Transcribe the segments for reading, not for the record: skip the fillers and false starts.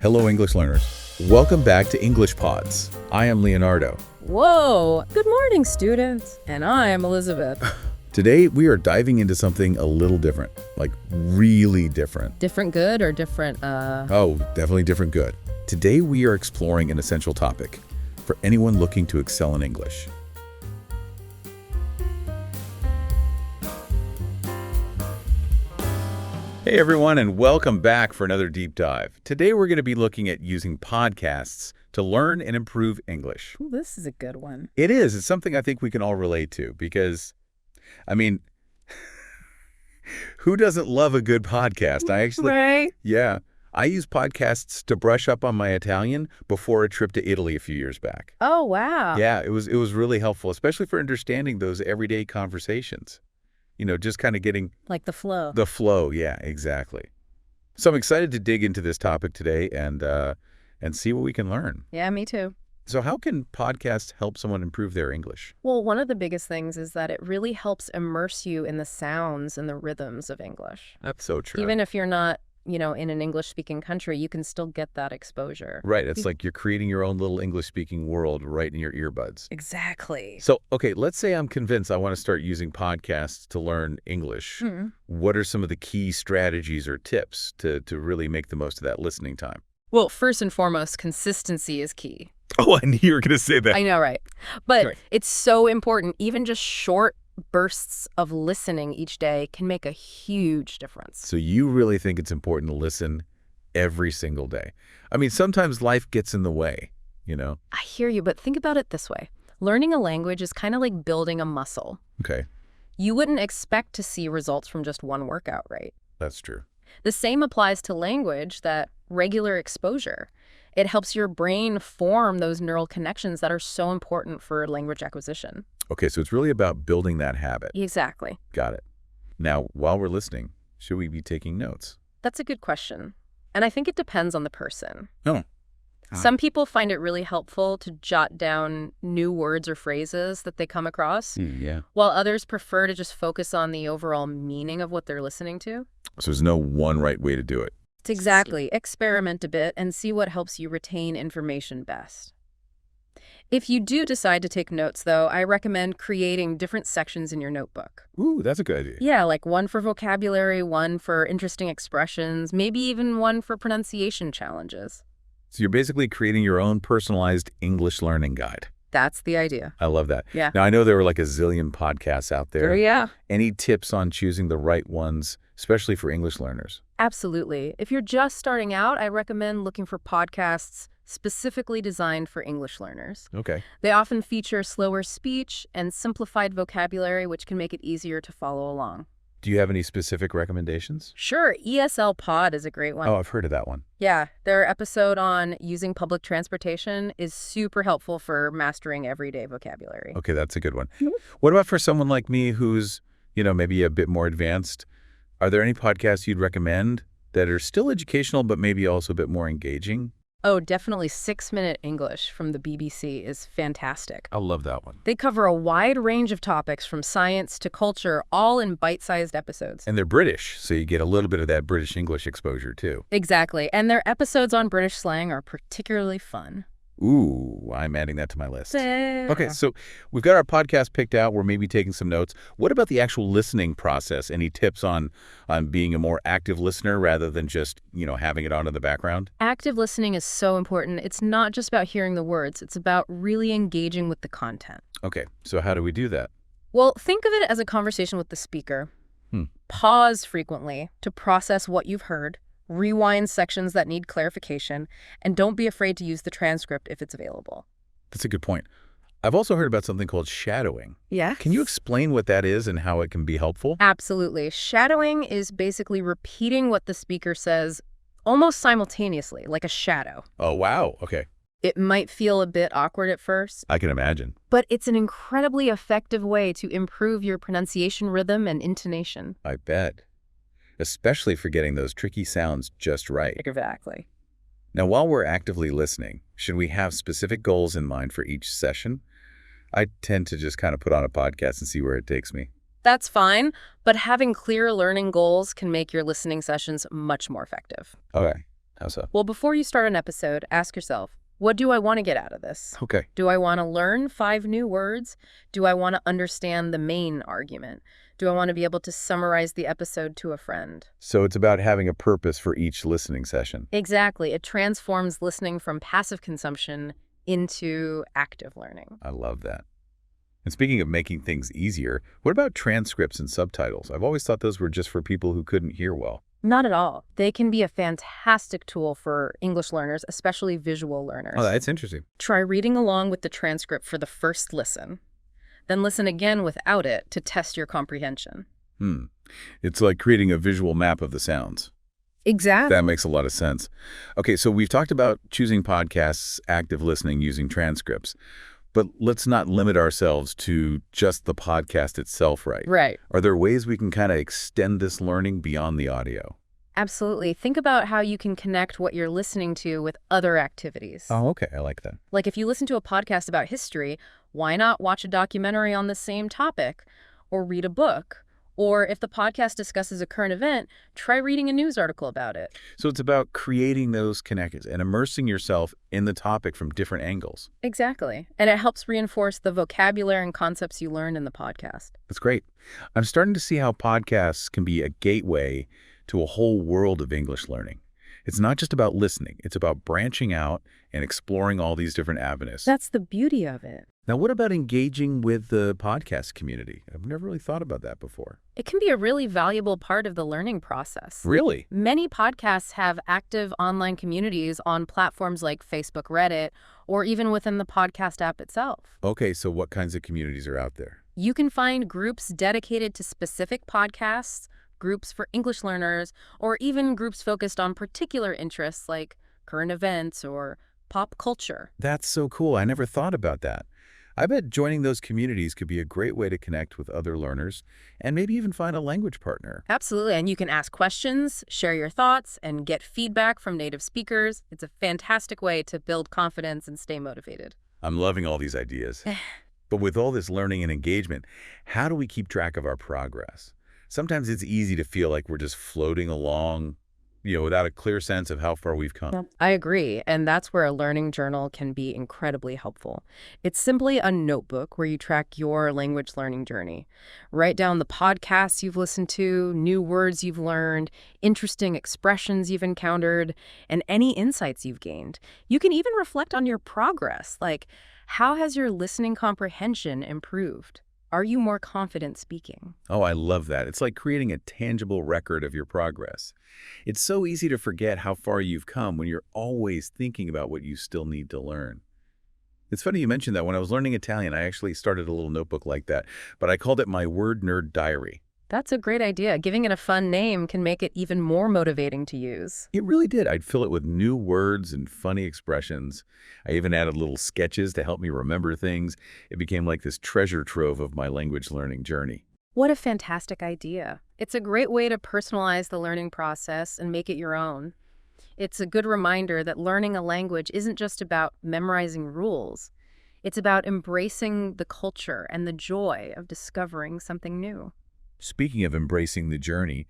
Hello, English learners. Welcome back to English Pods. I am Leonardo. Whoa! Good morning, students. And I'm Elizabeth. Today, we are diving into something a little different, like really different. Different good or different, Oh, definitely different good. Today, we are exploring an essential topic for anyone looking to excel in English. Hey everyone, and welcome back for another deep dive. Today we're going to be looking at using podcasts to learn and improve English. Ooh, this is a good one. It is. It's something I think we can all relate to because, I mean, who doesn't love a good podcast? Right? Yeah. I use podcasts to brush up on my Italian before a trip to Italy a few years back. Oh, wow. Yeah, it was really helpful, especially for understanding those everyday conversations. You know, just kind of getting... Like the flow. The flow, yeah, exactly. So I'm excited to dig into this topic today and see what we can learn. Yeah, me too. So how can podcasts help someone improve their English? Well, one of the biggest things is that it really helps immerse you in the sounds and the rhythms of English. That's so true. Even if you're not, in an English-speaking country, you can still get that exposure. Right. It's like you're creating your own little English-speaking world right in your earbuds. Exactly. So, okay, let's say I'm convinced I want to start using podcasts to learn English. What are some of the key strategies or tips to really make the most of that listening time? Well, first and foremost, consistency is key. Oh, I knew you were going to say that. I know, right? But Right. It's so important. Even just short bursts of listening each day can make a huge difference. So you really think it's important to listen every single day? I mean, sometimes life gets in the way, I hear you, but think about it this way. Learning a language is kind of like building a muscle. Okay, You wouldn't expect to see results from just one workout, right? that's true. The same applies to language, that regular exposure. It helps your brain form those neural connections that are so important for language acquisition. Okay, so it's really about building that habit. Exactly. Got it. Now, while we're listening, should we be taking notes? That's a good question. And I think it depends on the person. Oh. Some people find it really helpful to jot down new words or phrases that they come across, Yeah. while others prefer to just focus on the overall meaning of what they're listening to. So there's no one right way to do it. It's exactly. Experiment a bit and see what helps you retain information best. If you do decide to take notes, though, I recommend creating different sections in your notebook. Ooh, that's a good idea. Yeah, like one for vocabulary, one for interesting expressions, maybe even one for pronunciation challenges. So you're basically creating your own personalized English learning guide. That's the idea. I love that. Yeah. Now, I know there were like a zillion podcasts out there. Yeah. Any tips on choosing the right ones, especially for English learners? Absolutely. If you're just starting out, I recommend looking for podcasts specifically designed for English learners. Okay. They often feature slower speech and simplified vocabulary, which can make it easier to follow along. Do you have any specific recommendations? Sure, ESL Pod is a great one. Oh, I've heard of that one. Yeah, their episode on using public transportation is super helpful for mastering everyday vocabulary. Okay, that's a good one. What about for someone like me who's, maybe a bit more advanced? Are there any podcasts you'd recommend that are still educational but maybe also a bit more engaging? Oh, definitely 6-Minute English from the BBC is fantastic. I love that one. They cover a wide range of topics from science to culture, all in bite-sized episodes. And they're British, so you get a little bit of that British English exposure too. Exactly. And their episodes on British slang are particularly fun. Ooh, I'm adding that to my list. Okay, Okay, so we've got our podcast picked out. We're maybe taking some notes. What about the actual listening process? Any tips on being a more active listener rather than just, having it on in the background? Active listening is so important. It's not just about hearing the words. It's about really engaging with the content. Okay, so how do we do that? Well, think of it as a conversation with the speaker. Pause frequently to process what you've heard. Rewind sections that need clarification, and don't be afraid to use the transcript if it's available. That's a good point. I've also heard about something called shadowing. Yeah. Can you explain what that is and how it can be helpful? Absolutely. Shadowing is basically repeating what the speaker says almost simultaneously, like a shadow. Oh, wow. Okay. It might feel a bit awkward at first, I can imagine. but it's an incredibly effective way to improve your pronunciation rhythm and intonation. I bet. Especially for getting those tricky sounds just right. Exactly. Now, while we're actively listening, should we have specific goals in mind for each session? I tend to just kind of put on a podcast and see where it takes me. That's fine, but having clear learning goals can make your listening sessions much more effective. Okay. How so? Well, before you start an episode, ask yourself, what do I want to get out of this? Okay. Do I want to learn 5 new words? Do I want to understand the main argument? Do I want to be able to summarize the episode to a friend? So it's about having a purpose for each listening session. Exactly. It transforms listening from passive consumption into active learning. I love that. And speaking of making things easier, what about transcripts and subtitles? I've always thought those were just for people who couldn't hear well. Not at all. They can be a fantastic tool for English learners, especially visual learners. Oh, that's interesting. Try reading along with the transcript for the first listen. Then listen again without it to test your comprehension. It's like creating a visual map of the sounds. Exactly. That makes a lot of sense. Okay, so we've talked about choosing podcasts, active listening, using transcripts. But let's not limit ourselves to just the podcast itself, right? Right. Are there ways we can kind of extend this learning beyond the audio? Absolutely. Think about how you can connect what you're listening to with other activities. Oh, okay. I like that. Like if you listen to a podcast about history, why not watch a documentary on the same topic or read a book? Or if the podcast discusses a current event, try reading a news article about it. So it's about creating those connections and immersing yourself in the topic from different angles. Exactly. And it helps reinforce the vocabulary and concepts you learned in the podcast. That's great. I'm starting to see how podcasts can be a gateway to a whole world of English learning. It's not just about listening. It's about branching out and exploring all these different avenues. That's the beauty of it. Now, what about engaging with the podcast community? I've never really thought about that before. It can be a really valuable part of the learning process. Really? Many podcasts have active online communities on platforms like Facebook, Reddit, or even within the podcast app itself. Okay, so what kinds of communities are out there? You can find groups dedicated to specific podcasts, groups for English learners, or even groups focused on particular interests like current events or pop culture. That's so cool. I never thought about that. I bet joining those communities could be a great way to connect with other learners and maybe even find a language partner. Absolutely, and you can ask questions, share your thoughts, and get feedback from native speakers. It's a fantastic way to build confidence and stay motivated. I'm loving all these ideas. But with all this learning and engagement, how do we keep track of our progress? Sometimes it's easy to feel like we're just floating along, without a clear sense of how far we've come. I agree, and that's where a learning journal can be incredibly helpful. It's simply a notebook where you track your language learning journey. Write down the podcasts you've listened to, new words you've learned, interesting expressions you've encountered, and any insights you've gained. You can even reflect on your progress, like how has your listening comprehension improved? Are you more confident speaking? Oh, I love that. It's like creating a tangible record of your progress. It's so easy to forget how far you've come when you're always thinking about what you still need to learn. It's funny you mentioned that. When I was learning Italian, I actually started a little notebook like that, but I called it my Word Nerd Diary. That's a great idea. Giving it a fun name can make it even more motivating to use. It really did. I'd fill it with new words and funny expressions. I even added little sketches to help me remember things. It became like this treasure trove of my language learning journey. What a fantastic idea. It's a great way to personalize the learning process and make it your own. It's a good reminder that learning a language isn't just about memorizing rules. It's about embracing the culture and the joy of discovering something new. Speaking of embracing the journey,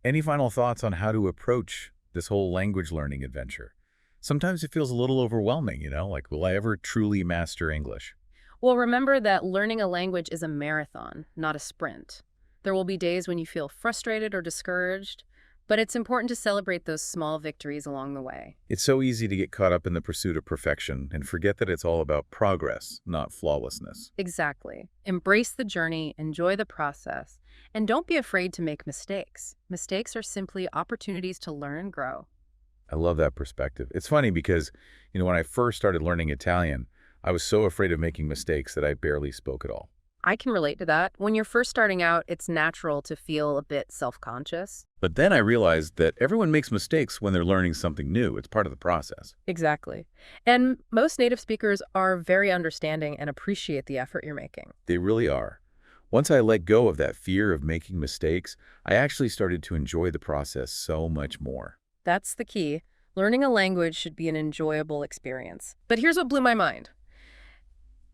any final thoughts on how to approach this whole language learning adventure? Sometimes it feels a little overwhelming, like, will I ever truly master English? Well, remember that learning a language is a marathon, not a sprint. There will be days when you feel frustrated or discouraged, but it's important to celebrate those small victories along the way. It's so easy to get caught up in the pursuit of perfection and forget that it's all about progress, not flawlessness. Exactly. Embrace the journey, enjoy the process, and don't be afraid to make mistakes. Mistakes are simply opportunities to learn and grow. I love that perspective. It's funny because, when I first started learning Italian, I was so afraid of making mistakes that I barely spoke at all. I can relate to that. When you're first starting out, it's natural to feel a bit self-conscious. But then I realized that everyone makes mistakes when they're learning something new. It's part of the process. Exactly. And most native speakers are very understanding and appreciate the effort you're making. They really are. Once I let go of that fear of making mistakes, I actually started to enjoy the process so much more. That's the key. Learning a language should be an enjoyable experience. But here's what blew my mind.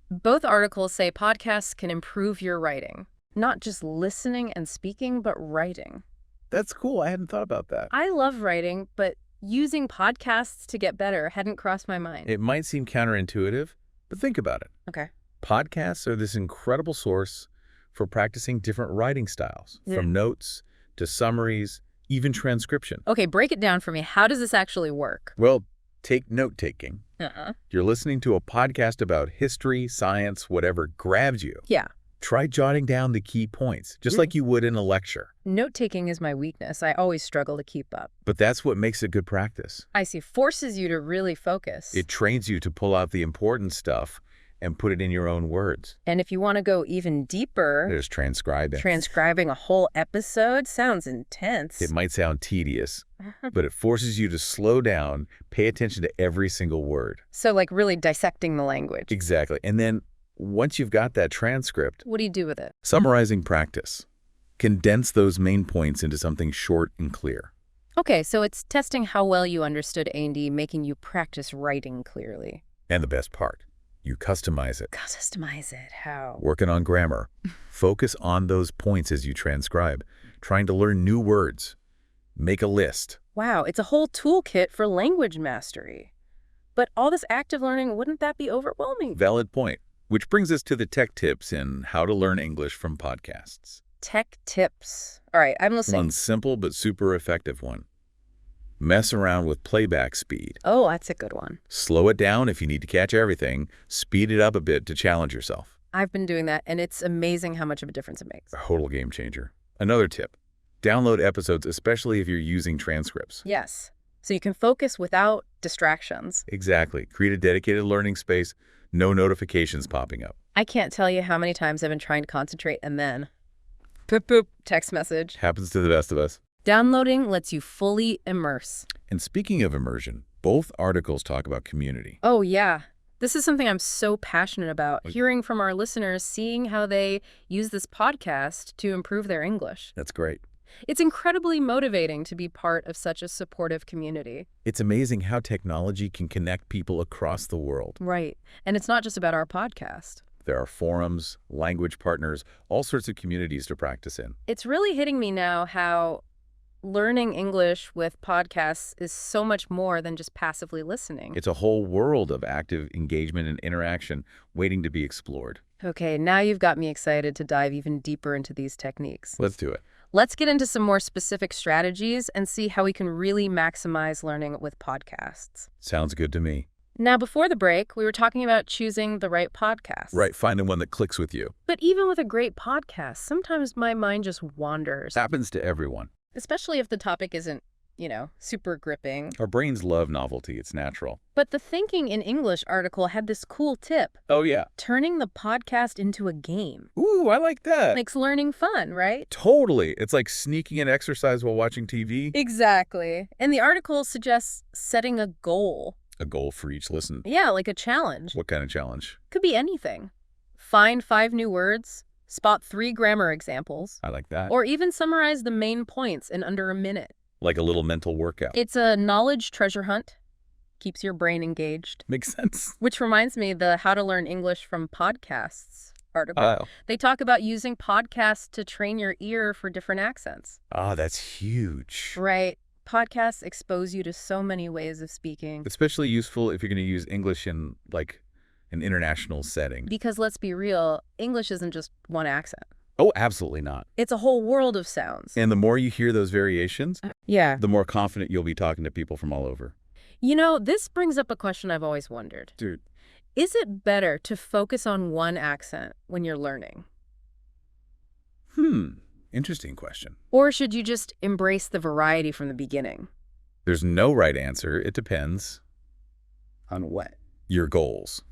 Both articles say podcasts can improve your writing. Not just listening and speaking, but writing. That's cool. I hadn't thought about that. I love writing, but using podcasts to get better hadn't crossed my mind. It might seem counterintuitive, but think about it. Okay. Podcasts are this incredible source for practicing different writing styles, from notes to summaries, even transcription. Okay, break it down for me. How does this actually work? Well, take note-taking. You're listening to a podcast about history, science, whatever grabs you. Yeah. Try jotting down the key points, just like you would in a lecture. Note-taking is my weakness. I always struggle to keep up. But that's what makes it good practice. I see. Forces you to really focus. It trains you to pull out the important stuff and put it in your own words. And if you want to go even deeper, There's transcribing. transcribing a whole episode sounds intense. It might sound tedious, but it forces you to slow down, pay attention to every single word. So like really dissecting the language. Exactly. And then once you've got that transcript, What do you do with it? summarizing practice. Condense those main points into something short and clear. Okay, so it's testing how well you understood A&D, making you practice writing clearly. And the best part, you customize it. Customize it. How? Working on grammar. Focus on those points as you transcribe. Trying to learn new words. Make a list. Wow, it's a whole toolkit for language mastery. But all this active learning, wouldn't that be overwhelming? Valid point. Which brings us to the tech tips in how to learn English from podcasts. Tech tips. All right, I'm listening. One simple but super effective one. Mess around with playback speed. Oh, that's a good one. Slow it down if you need to catch everything. Speed it up a bit to challenge yourself. I've been doing that, and it's amazing how much of a difference it makes. A total game changer. Another tip. Download episodes, especially if you're using transcripts. Yes. So you can focus without distractions. Exactly. Create a dedicated learning space. No notifications popping up. I can't tell you how many times I've been trying to concentrate and then boop, boop, text message. Happens to the best of us. Downloading lets you fully immerse. And speaking of immersion, both articles talk about community. Oh, yeah. This is something I'm so passionate about, hearing from our listeners, seeing how they use this podcast to improve their English. That's great. It's incredibly motivating to be part of such a supportive community. It's amazing how technology can connect people across the world. Right. And it's not just about our podcast. There are forums, language partners, all sorts of communities to practice in. It's really hitting me now how learning English with podcasts is so much more than just passively listening. It's a whole world of active engagement and interaction waiting to be explored. Okay, now you've got me excited to dive even deeper into these techniques. Let's do it. Let's get into some more specific strategies and see how we can really maximize learning with podcasts. Sounds good to me. Now, before the break, we were talking about choosing the right podcast. Right, finding one that clicks with you. But even with a great podcast, sometimes my mind just wanders. Happens to everyone. Especially if the topic isn't, super gripping. Our brains love novelty. It's natural. But the Thinking in English article had this cool tip. Oh, yeah. Turning the podcast into a game. Ooh, I like that. Makes learning fun, right? Totally. It's like sneaking in exercise while watching TV. Exactly. And the article suggests setting a goal. A goal for each listen. Yeah, like a challenge. What kind of challenge? Could be anything. Find 5 new words, spot 3 grammar examples, I like that. or even summarize the main points in under a minute. Like a little mental workout. It's a knowledge treasure hunt. Keeps your brain engaged. Makes sense. Which reminds me, the How to Learn English from Podcasts article. Oh. They talk about using podcasts to train your ear for different accents. Ah, that's huge. Right. Podcasts expose you to so many ways of speaking. Especially useful if you're going to use English in, like, an international setting. Because let's be real, English isn't just one accent. Oh, absolutely not. It's a whole world of sounds. And the more you hear those variations, Yeah. the more confident you'll be talking to people from all over. This brings up a question I've always wondered. Dude. Is it better to focus on one accent when you're learning? Interesting question. Or should you just embrace the variety from the beginning? There's no right answer. It depends. On what? Your goals.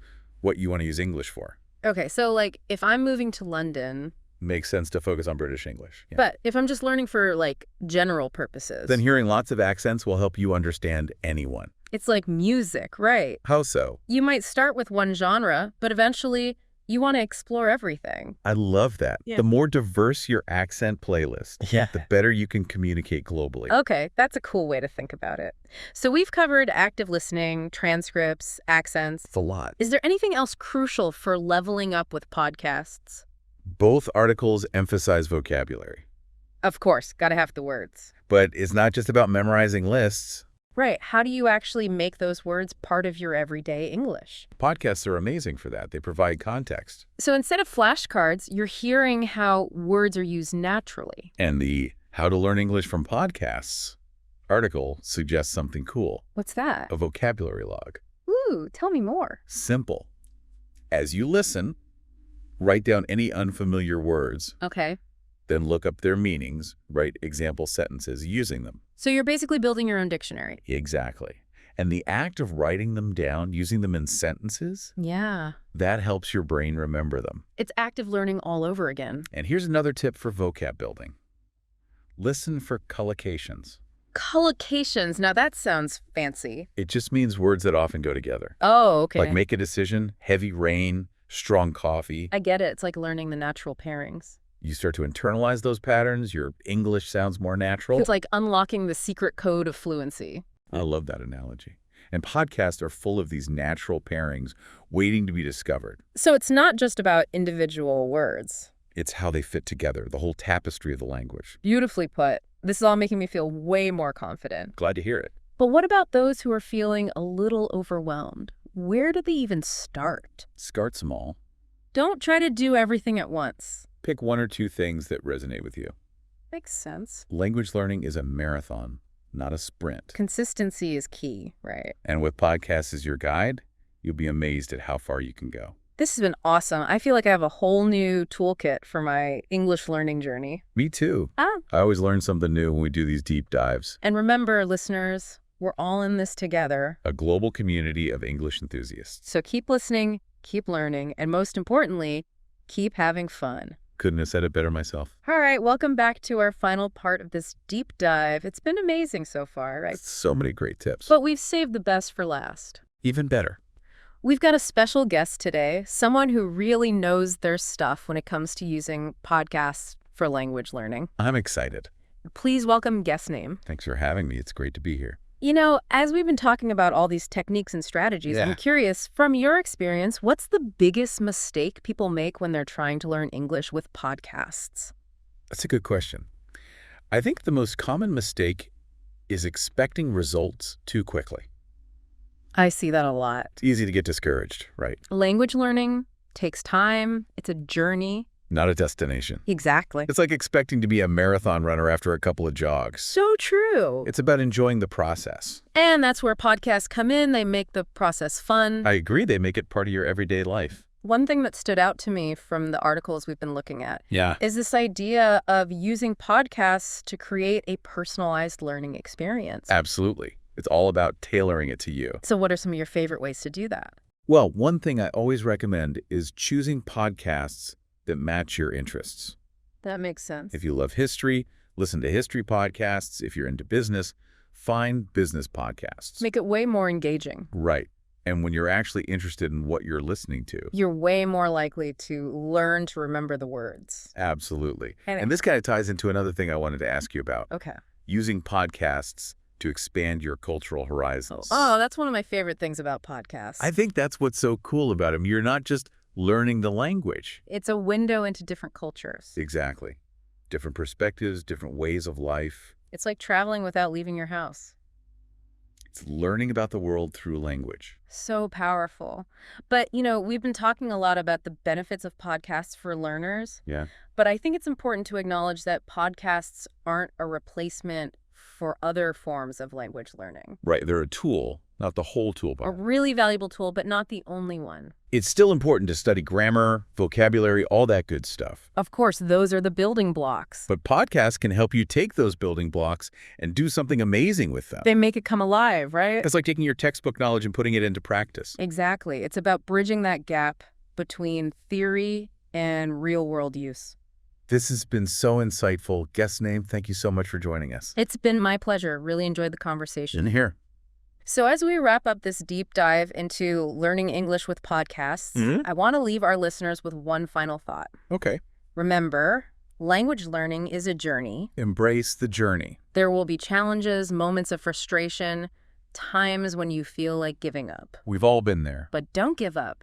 What you want to use English for. Okay, so if I'm moving to London... Makes sense to focus on British English. Yeah. But if I'm just learning for, general purposes... Then hearing lots of accents will help you understand anyone. It's like music, right? How so? You might start with one genre, but eventually you want to explore everything. I love that. Yeah. The more diverse your accent playlist, Yeah. the better you can communicate globally. Okay, that's a cool way to think about it. So we've covered active listening, transcripts, accents. It's a lot. Is there anything else crucial for leveling up with podcasts? Both articles emphasize vocabulary. Of course, gotta have the words. But it's not just about memorizing lists. Right. How do you actually make those words part of your everyday English? Podcasts are amazing for that. They provide context. So instead of flashcards, you're hearing how words are used naturally. And the How to Learn English from Podcasts article suggests something cool. What's that? A vocabulary log. Ooh, tell me more. Simple. As you listen, write down any unfamiliar words, Okay. then look up their meanings, write example sentences using them. So you're basically building your own dictionary. Exactly. And the act of writing them down, using them in sentences, Yeah. that helps your brain remember them. It's active learning all over again. And here's another tip for vocab building. Listen for collocations. Collocations. Now that sounds fancy. It just means words that often go together. Oh, okay. Like make a decision, heavy rain, strong coffee. I get it. It's like learning the natural pairings. You start to internalize those patterns, your English sounds more natural. It's like unlocking the secret code of fluency. I love that analogy. And podcasts are full of these natural pairings waiting to be discovered. So it's not just about individual words. It's how they fit together, the whole tapestry of the language. Beautifully put. This is all making me feel way more confident. Glad to hear it. But what about those who are feeling a little overwhelmed? Where do they even start? Start small. Don't try to do everything at once. Pick one or two things that resonate with you. Makes sense. Language learning is a marathon, not a sprint. Consistency is key, right? And with podcasts as your guide, you'll be amazed at how far you can go. This has been awesome. I feel like I have a whole new toolkit for my English learning journey. Me too. Ah. I always learn something new when we do these deep dives. And remember, listeners, we're all in this together. A global community of English enthusiasts. So keep listening, keep learning, and most importantly, keep having fun. Couldn't have said it better myself. All right, welcome back to our final part of this deep dive. It's been amazing so far, right? So many great tips. But we've saved the best for last. Even better. We've got a special guest today, someone who really knows their stuff when it comes to using podcasts for language learning. I'm excited. Please welcome guest name. Thanks for having me. It's great to be here. You know, as we've been talking about all these techniques and strategies, I'm curious, from your experience, what's the biggest mistake people make when they're trying to learn English with podcasts? That's a good question. I think the most common mistake is expecting results too quickly. I see that a lot. It's easy to get discouraged, right? Language learning takes time. It's a journey. Not a destination. Exactly. It's like expecting to be a marathon runner after a couple of jogs. So true. It's about enjoying the process. And that's where podcasts come in. They make the process fun. I agree. They make it part of your everyday life. One thing that stood out to me from the articles we've been looking at is this idea of using podcasts to create a personalized learning experience. Absolutely. It's all about tailoring it to you. So what are some of your favorite ways to do that? Well, one thing I always recommend is choosing podcasts that match your interests. That makes sense. If you love history, listen to history podcasts. If you're into business, find business podcasts. Make it way more engaging. Right. And when you're actually interested in what you're listening to. You're way more likely to learn to remember the words. Absolutely. And this kind of ties into another thing I wanted to ask you about. Okay. Using podcasts to expand your cultural horizons. Oh, that's one of my favorite things about podcasts. I think that's what's so cool about them. You're not just learning the language. It's a window into different cultures. Exactly. Different perspectives, different ways of life. It's like traveling without leaving your house. It's learning about the world through language. So powerful. But, you know, we've been talking a lot about the benefits of podcasts for learners. Yeah. But I think it's important to acknowledge that podcasts aren't a replacement for other forms of language learning. Right. They're a tool, not the whole A toolbar. really valuable tool, but not the only one. It's still important to study grammar, vocabulary, all that good stuff. Of course, those are the building blocks. But podcasts can help you take those building blocks and do something amazing with them. They make it come alive, right? It's like taking your textbook knowledge and putting it into practice. Exactly. It's about bridging that gap between theory and real-world use. This has been so insightful. Guest name, thank you so much for joining us. It's been my pleasure. Really enjoyed the conversation. In here. So as we wrap up this deep dive into learning English with podcasts, I want to leave our listeners with one final thought. Okay. Remember, language learning is a journey. Embrace the journey. There will be challenges, moments of frustration, times when you feel like giving up. We've all been there. But don't give up.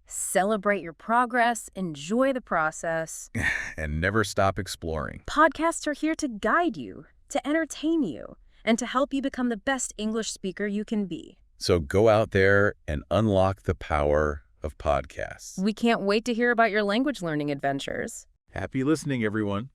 Celebrate your progress, enjoy the process. And never stop exploring. Podcasts are here to guide you, to entertain you, and to help you become the best English speaker you can be. So go out there and unlock the power of podcasts. We can't wait to hear about your language learning adventures. Happy listening, everyone.